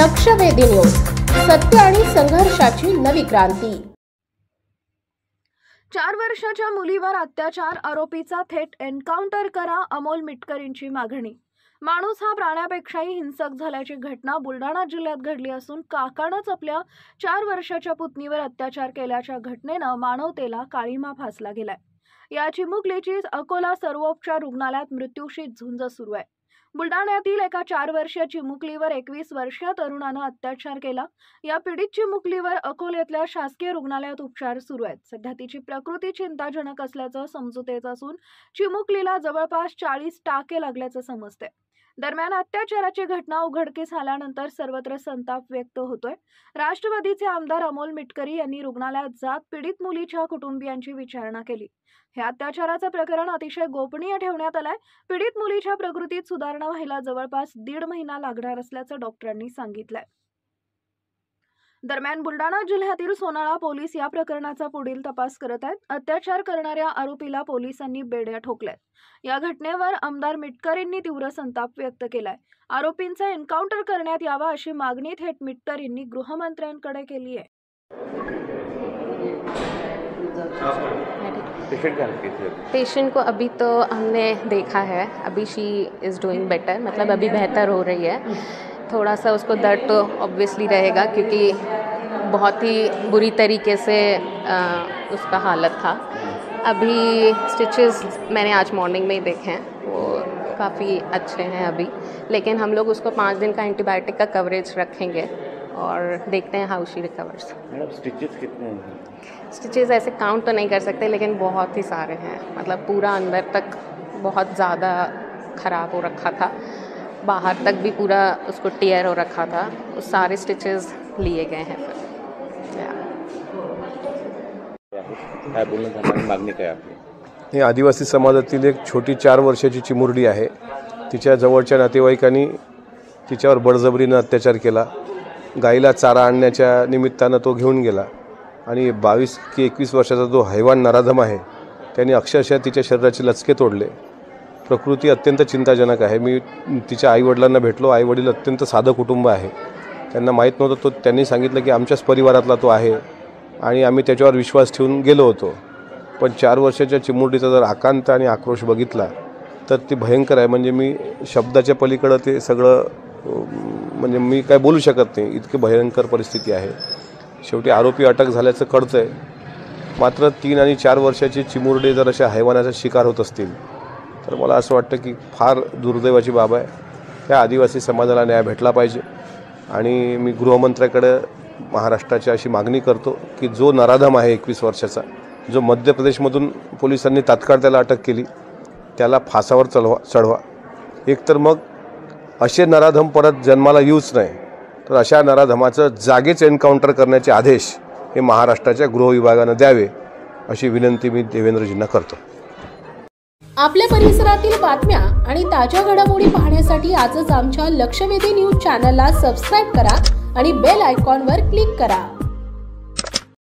लक्षवेधी न्यूज, सत्य आणि संघर्षाची नवी क्रांती। 4 वर्षाच्या मुलीवर अत्याचार आरोपीचा थेट एन्काउंटर करा, अमोल मिटकरींची मागणी। माणूस हा प्राण्यापेक्षाही हिंसक झाल्याची घटना बुलढाणा जिल्ह्यात घडली असून काकानंच आपल्या 4 वर्षाच्या पुतणीवर अत्याचार केल्याच्या घटनेनं मानवतेला काळीमा फासला गेलाय। या चिमुकलीची अकोला सर्वोपचार रुग्णालयात मृत्यूशी झुंज सुरू आहे। बुलढाण्यातील एका 4 वर्षीय चिमुकलीवर 21 वर्षीय तरुणानं अत्याचार केला। या पीडित चिमुकलीवर अकोल्यातल्या शासकीय रुग्णालयात उपचार सुरू आहेत। सध्या तिची प्रकृती चिंताजनक असल्याचं समजूत येत असून चिमुकलीला जवळपास 40 टाके लागल्याचं समजते। दरम्यान अत्याचाराची घटना उघडकीस आल्यानंतर सर्वत्र संताप व्यक्त होतोय। राष्ट्रवादीचे आमदार अमोल मिटकरी यांनी रुग्णालयात जात पीडित मुलीच्या कुटुंबियांची विचारणा केली। हे अत्याचाराचं प्रकरण अतिशय गोपनीय ठेवण्यात आलंय। पीडित मुलीच्या प्रकृतीत सुधारणा व्हायला जवळपास 1.5 महिना लागणार असल्याचं डॉक्टरांनी सांगितलंय। दरम्यान बुलढाणा जिल्ह्यातील सोनाळा पोलीस या प्रकरणाचा पुढील तपास करत आहेत। अत्याचार करणाऱ्या आरोपीला पोलिसांनी बेड्या ठोकल्यात। या घटनेवर आमदार मिटकरींनी तीव्र संताप व्यक्त केलाय। आरोपींचा एन्काउंटर करण्यात यावा अशी मागणी थेट मिटकरींनी गृहमंत्र्यांकडे केली आहे। पेशेंट को अभी तो हमने देखा है, अभी शी इज़ डूइंग बेटर, मतलब अभी बेहतर हो रही है। थोड़ा सा उसको दर्द तो ऑब्वियसली रहेगा क्योंकि बहुत ही बुरी तरीके से उसका हालत था। अभी स्टिचेस मैंने आज मॉर्निंग में ही देखे हैं, वो काफ़ी अच्छे हैं अभी, लेकिन हम लोग उसको 5 दिन का एंटीबायोटिक का कवरेज रखेंगे और देखते हैं हाउ शी रिकवर्स। मैडम स्टिचेस कितने हैं? स्टिचेस ऐसे काउंट तो नहीं कर सकते, लेकिन बहुत ही सारे हैं। मतलब पूरा अंदर तक बहुत ज़्यादा ख़राब हो रखा था, बाहर तक भी पूरा उसको टियर हो रखा था। उस सारे स्टिचेस लिए गए हैं। काय बोलणं झालं, मागणी काय आपली? हे आदिवासी समाजातील एक छोटी 4 वर्षाची चिमुरडी आहे। तिच्या जवळच्या नातेवाईकांनी तिच्यावर बळजबरीनं अत्याचार केला। गाईला चारा आणण्याच्या निमित्तानं तो घेऊन गेला आणि 22 की 21 वर्षाचा जो हैवान नराधम आहे त्याने अक्षरशः तिच्या शरीराचे लचके तोडले। प्रकृती अत्यंत चिंताजनक आहे। मी तिच्या आईवडिलांना भेटलो। आईवडील अत्यंत साधं कुटुंब आहे, त्यांना माहीत नव्हतं। तो त्यांनी सांगितलं की आमच्याच परिवारातला तो आहे आणि आम्ही त्याच्यावर विश्वास ठेवून गेलो होतो। पण 4 वर्षाच्या चिमुरडीचा जर आकांत आणि आक्रोश बघितला तर ती भयंकर आहे। म्हणजे मी शब्दाच्या पलीकडं ते सगळं म्हणजे मी काय बोलू शकत नाही, इतकी भयंकर परिस्थिती आहे। शेवटी आरोपी अटक झाल्याचं कळतं आहे, मात्र 3 आणि 4 वर्षाची चिमुरडे जर अशा हैवानाचा शिकार होत असतील तर मला असं वाटतं की फार दुर्दैवाची बाब आहे। त्या आदिवासी समाजाला न्याय भेटला पाहिजे आणि मी गृहमंत्र्याकडे महाराष्ट्राची अशी मागणी करतो की जो नराधम आहे 21 वर्षाचा, जो मध्य प्रदेशमधून पोलिसांनी तात्काळ त्याला अटक केली, त्याला फासावर चढवा। एकतर मग असे नराधम परत जन्माला येऊच नाही, तर अशा नराधमाचं जागेच एन्काउंटर करण्याचे आदेश हे महाराष्ट्राच्या गृह विभागानं द्यावे अशी विनंती मी देवेंद्रजींना करतो। आपल्या परिसरातील बातम्या आणि ताज्या घडामोडी पाहण्यासाठी आजच आमच्या लक्षवेधी न्यूज चॅनलला सबस्क्राइब करा आणि बेल आयकॉनवर क्लिक करा।